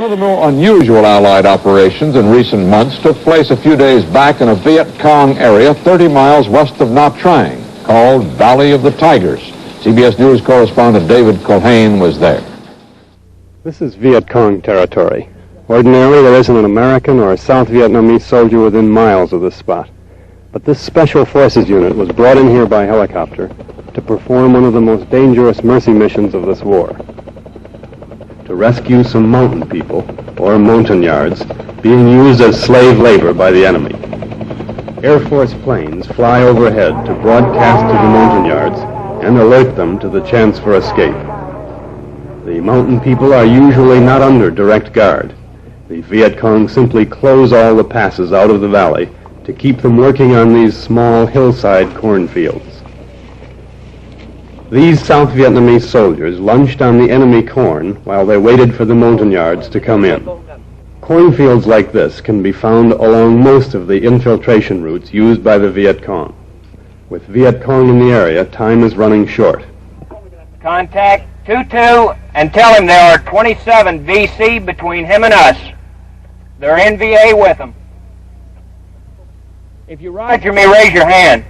of the more unusual Allied operations in recent months took place a few days back in a Viet Cong area 30 miles west of Nha Trang, called Valley of the Tigers. CBS News correspondent David Culhane was there. This is Viet Cong territory. Ordinarily, there isn't an American or a South Vietnamese soldier within miles of this spot. But this Special Forces unit was brought in here by helicopter to perform one of the most dangerous mercy missions of this war. To rescue some mountain people, or montagnards, being used as slave labor by the enemy. Air Force planes fly overhead to broadcast to the montagnards and alert them to the chance for escape. The mountain people are usually not under direct guard. The Viet Cong simply close all the passes out of the valley to keep them working on these small hillside cornfields. These South Vietnamese soldiers lunched on the enemy corn while they waited for the montagnards to come in. Cornfields like this can be found along most of the infiltration routes used by the Viet Cong. With Viet Cong in the area, time is running short. Contact 2-2 and tell him there are 27 VC between him and us. They're NVA with them. If you roger me, raise your hand.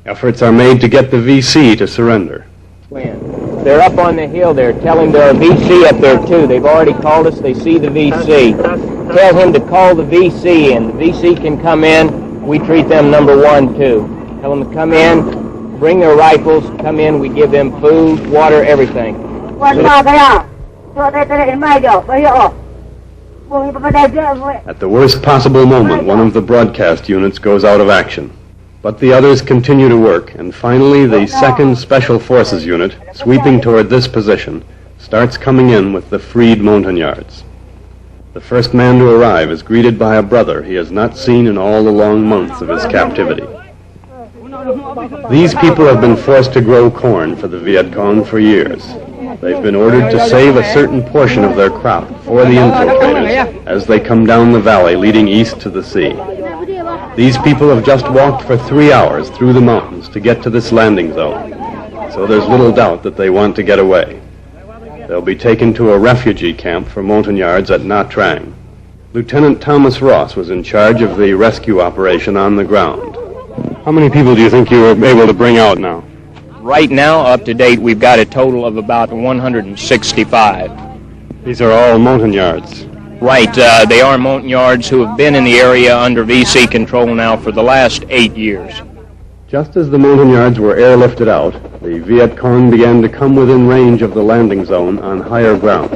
Efforts are made to get the VC to surrender. They're up on the hill there. Tell him there are VC up there too. They've already called us. They see the VC. Tell him to call the VC in. The VC can come in. We treat them number one too. Tell them to come in, bring their rifles, come in. We give them food, water, everything. At the worst possible moment, one of the broadcast units goes out of action. But the others continue to work, and finally the 2nd Special Forces unit, sweeping toward this position, starts coming in with the freed montagnards. The first man to arrive is greeted by a brother he has not seen in all the long months of his captivity. These people have been forced to grow corn for the Viet Cong for years. They've been ordered to save a certain portion of their crop for the infiltrators as they come down the valley leading east to the sea. These people have just walked for 3 hours through the mountains to get to this landing zone, so there's little doubt that they want to get away. They'll be taken to a refugee camp for montagnards at Nha Trang. Lieutenant Thomas Ross was in charge of the rescue operation on the ground. How many people do you think you were able to bring out now? Right now, up to date, we've got a total of about 165. These are all montagnards. Right, they are montagnards who have been in the area under VC control now for the last 8 years. Just as the montagnards were airlifted out, the Viet Cong began to come within range of the landing zone on higher ground.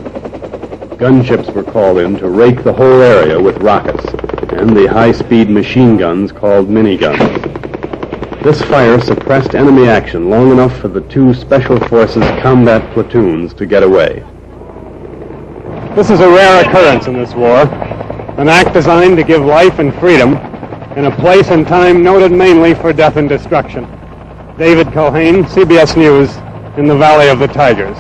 Gunships were called in to rake the whole area with rockets and the high-speed machine guns called miniguns. This fire suppressed enemy action long enough for the 2 Special Forces combat platoons to get away. This is a rare occurrence in this war, an act designed to give life and freedom in a place and time noted mainly for death and destruction. David Culhane, CBS News, in the Valley of the Tigers.